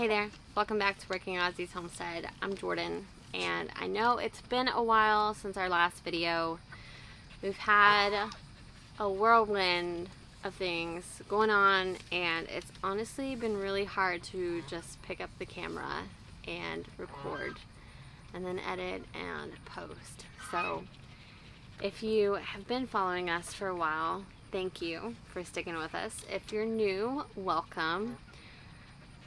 Hey there, welcome back to Working Aussies Homestead. I'm Jordan, and I know it's been a while since our last video. We've had a whirlwind of things going on, and it's honestly been really hard to just pick up the camera and record and then edit and post. So if you have been following us for a while, thank you for sticking with us. If you're new, welcome.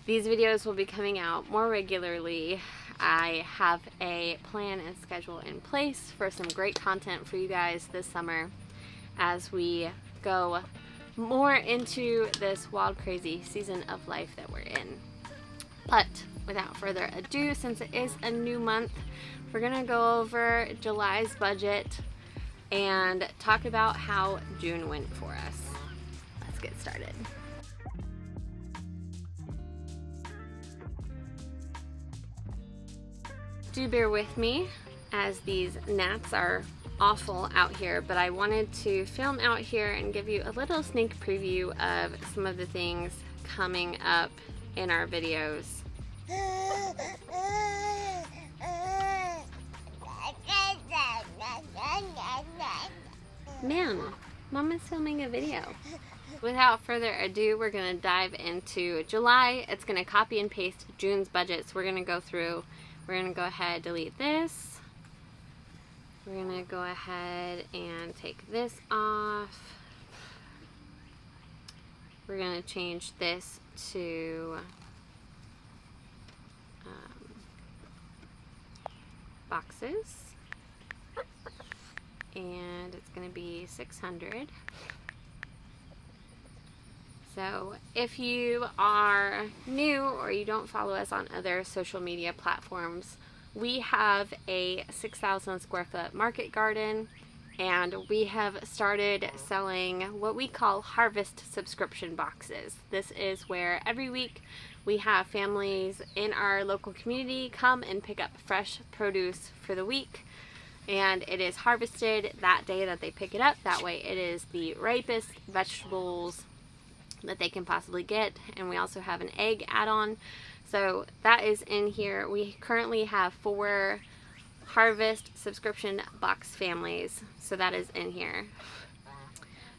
These videos will be coming out more regularly. I have a plan and schedule in place for some great content for you guys this summer as we go more into this wild, crazy season of life that we're in. But without further ado, since it is a new month, we're gonna go over July's budget and talk about how June went for us. Let's get started. Do bear with me as these gnats are awful out here, but I wanted to film out here and give you a little sneak preview of some of the things coming up in our videos. Man, Mama's filming a video. Without further ado, we're going to dive into July. It's going to copy and paste June's budget, so we're going to go through. We're going to go ahead, delete this. We're going to go ahead and take this off. We're going to change this to boxes. And it's going to be 600. So if you are new or you don't follow us on other social media platforms, we have a 6,000 square foot market garden, and we have started selling what we call harvest subscription boxes. This is where every week we have families in our local community come and pick up fresh produce for the week, and it is harvested that day that they pick it up. That way it is the ripest vegetables that they can possibly get. And we also have an egg add-on, so that is in here. We currently have 4 harvest subscription box families, so that is in here.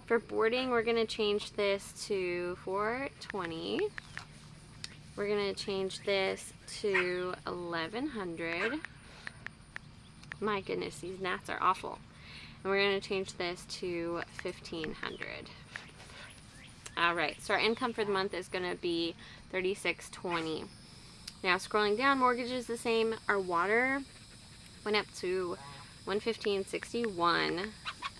For boarding, we're going to change this to $420. We're going to change this to $1,100. My goodness, these gnats are awful. And we're going to change this to $1,500. Alright, so our income for the month is going to be $36.20. Now scrolling down, mortgage is the same. Our water went up to $115.61.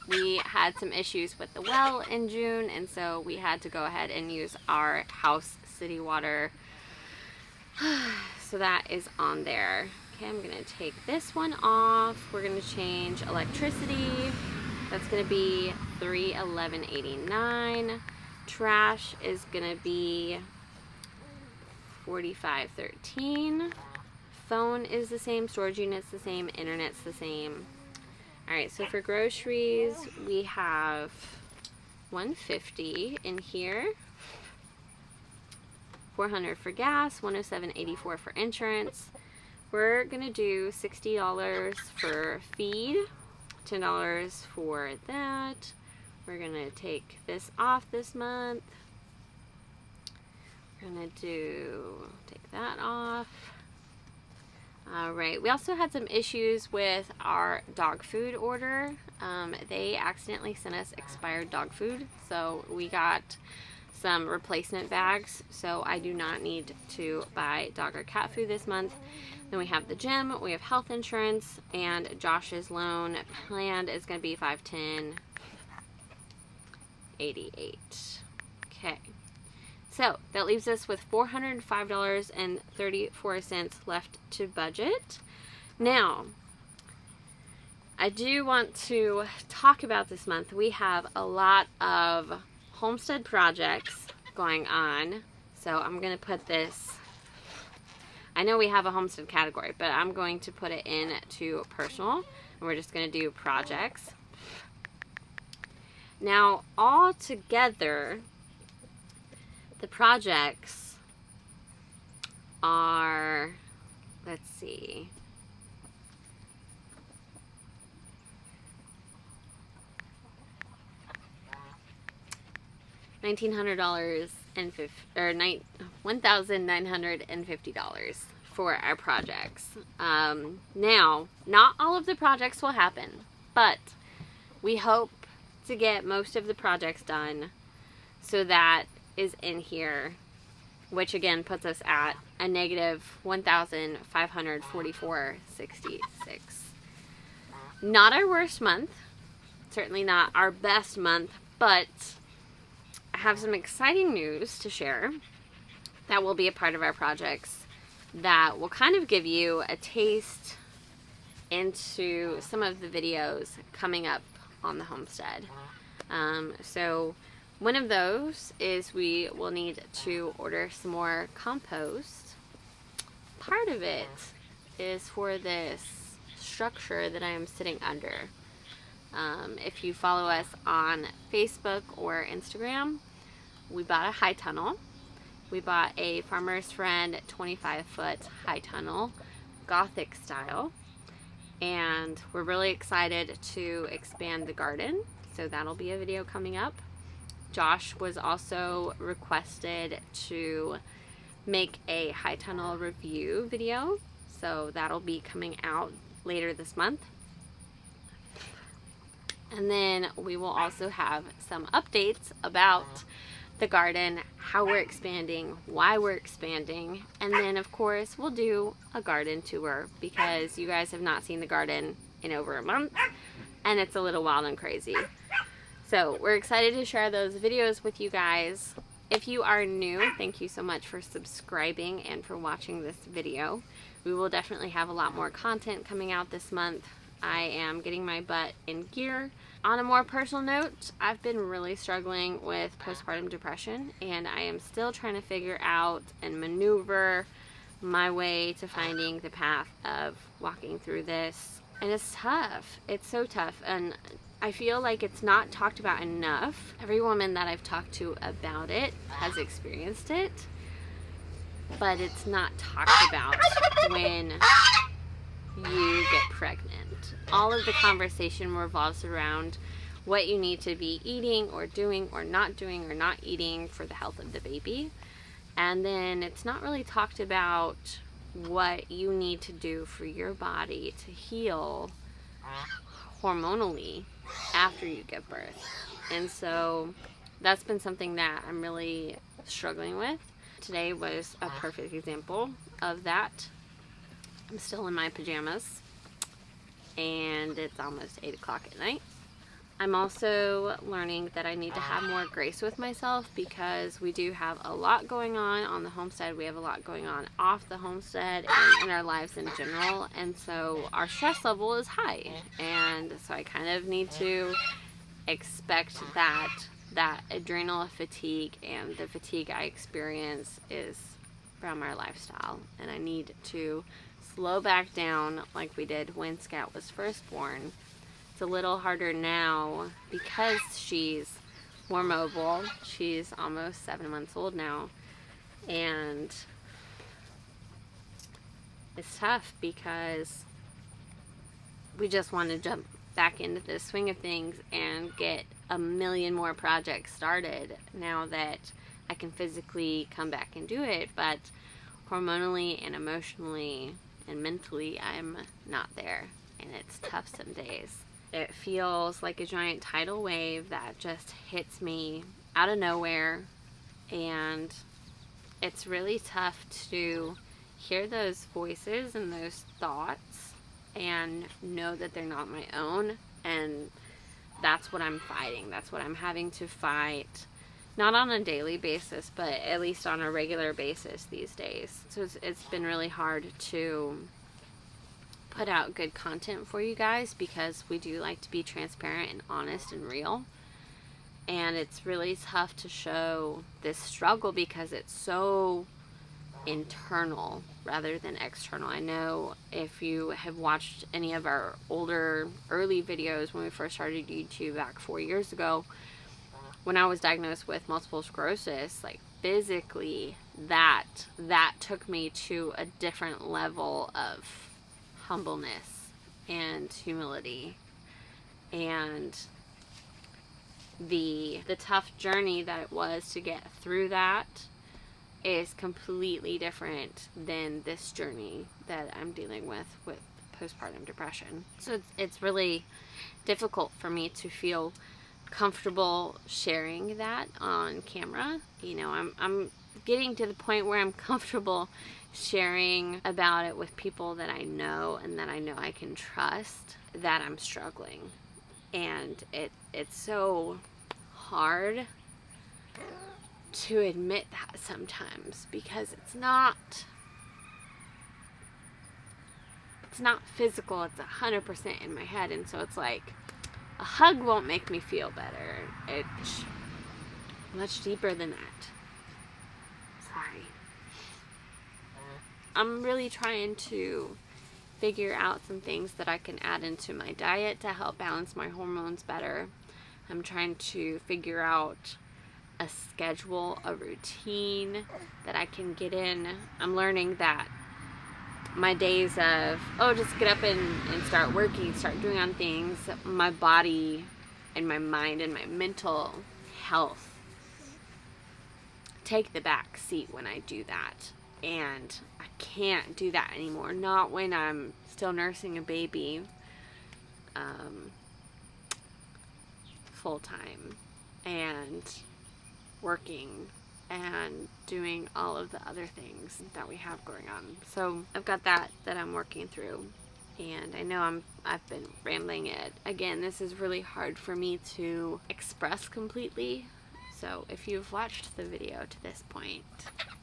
We had some issues with the well in June, and so we had to go ahead and use our house city water. So that is on there. Okay, I'm going to take this one off. We're going to change electricity. That's going to be $311.89. Trash is gonna be $45.13. Phone is the same, storage unit's the same, internet's the same. Alright, so for groceries we have $150 in here, $400 for gas, $107.84 for insurance. We're gonna do $60 for feed, $10 for that. We're going to take this off this month. We're going to take that off. Alright, we also had some issues with our dog food order. They accidentally sent us expired dog food, so we got some replacement bags, so I do not need to buy dog or cat food this month. Then we have the gym, we have health insurance, and Josh's loan plan is going to be $510.88. Okay, so that leaves us with $405.34 left to budget. Now, I do want to talk about this month. We have a lot of homestead projects going on, so I'm going to put this, I know we have a homestead category, but I'm going to put it into personal, and we're just going to do projects. Now, all together, the projects are, let's see, $1,900 and $1,950 for our projects. Now, not all of the projects will happen, but we hope to get most of the projects done, so that is in here, which again puts us at a negative $1,544.66. Not our worst month, certainly not our best month, but I have some exciting news to share that will be a part of our projects that will kind of give you a taste into some of the videos coming up on the homestead. So one of those is we will need to order some more compost. Part of it is for this structure that I am sitting under. If you follow us on Facebook or Instagram, we bought a high tunnel. We bought a Farmer's Friend 25-foot high tunnel, Gothic style, and we're really excited to expand the garden, so that'll be a video coming up. Josh was also requested to make a high tunnel review video, so that'll be coming out later this month. And then we will also have some updates about the garden, how we're expanding, why we're expanding, and then of course we'll do a garden tour because you guys have not seen the garden in over a month and it's a little wild and crazy. So we're excited to share those videos with you guys. If you are new, thank you so much for subscribing and for watching this video. We will definitely have a lot more content coming out this month. I am getting my butt in gear. On a more personal note, I've been really struggling with postpartum depression, and I am still trying to figure out and maneuver my way to finding the path of walking through this. And it's tough. It's so tough, and I feel like it's not talked about enough. Every woman that I've talked to about it has experienced it, but it's not talked about when you get pregnant. All of the conversation revolves around what you need to be eating or doing or not eating for the health of the baby. And then it's not really talked about what you need to do for your body to heal hormonally after you give birth. And so that's been something that I'm really struggling with. Today was a perfect example of that. I'm still in my pajamas and it's almost 8 o'clock at night. I'm also learning that I need to have more grace with myself because we do have a lot going on the homestead. We have a lot going on off the homestead and in our lives in general, and so our stress level is high, and so I kind of need to expect that adrenal fatigue and the fatigue I experience is from our lifestyle, and I need to slow back down like we did when Scout was first born. It's a little harder now because she's more mobile. She's almost 7 months old now, and it's tough because we just want to jump back into the swing of things and get a million more projects started now that I can physically come back and do it, but hormonally and emotionally and mentally I'm not there, and it's tough some days. It feels like a giant tidal wave that just hits me out of nowhere, and it's really tough to hear those voices and those thoughts and know that they're not my own, and that's what I'm fighting. That's what I'm having to fight, not on a daily basis, but at least on a regular basis these days. So it's been really hard to put out good content for you guys because we do like to be transparent and honest and real, and it's really tough to show this struggle because it's so internal rather than external. I know if you have watched any of our older early videos when we first started YouTube back 4 years ago, when I was diagnosed with multiple sclerosis, like physically that took me to a different level of humbleness and humility, and the tough journey that it was to get through that is completely different than this journey that I'm dealing with postpartum depression. So it's really difficult for me to feel comfortable sharing that on camera. You know, I'm getting to the point where I'm comfortable sharing about it with people that I know and that I know I can trust, that I'm struggling. And it's so hard to admit that sometimes, because it's not physical, it's 100% in my head. And so it's like, a hug won't make me feel better. It's much deeper than that. Sorry. I'm really trying to figure out some things that I can add into my diet to help balance my hormones better. I'm trying to figure out a schedule, a routine that I can get in. I'm learning that my days of, just get up and start working, start doing on things, my body and my mind and my mental health take the back seat when I do that. And I can't do that anymore. Not when I'm still nursing a baby full time and working and doing all of the other things that we have going on. So I've got that I'm working through, and I know I've been rambling it. Again, this is really hard for me to express completely. So if you've watched the video to this point,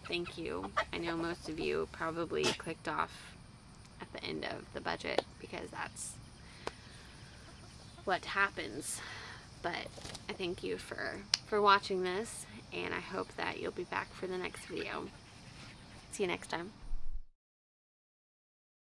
thank you. I know most of you probably clicked off at the end of the budget because that's what happens. But I thank you for watching this, and I hope that you'll be back for the next video. See you next time.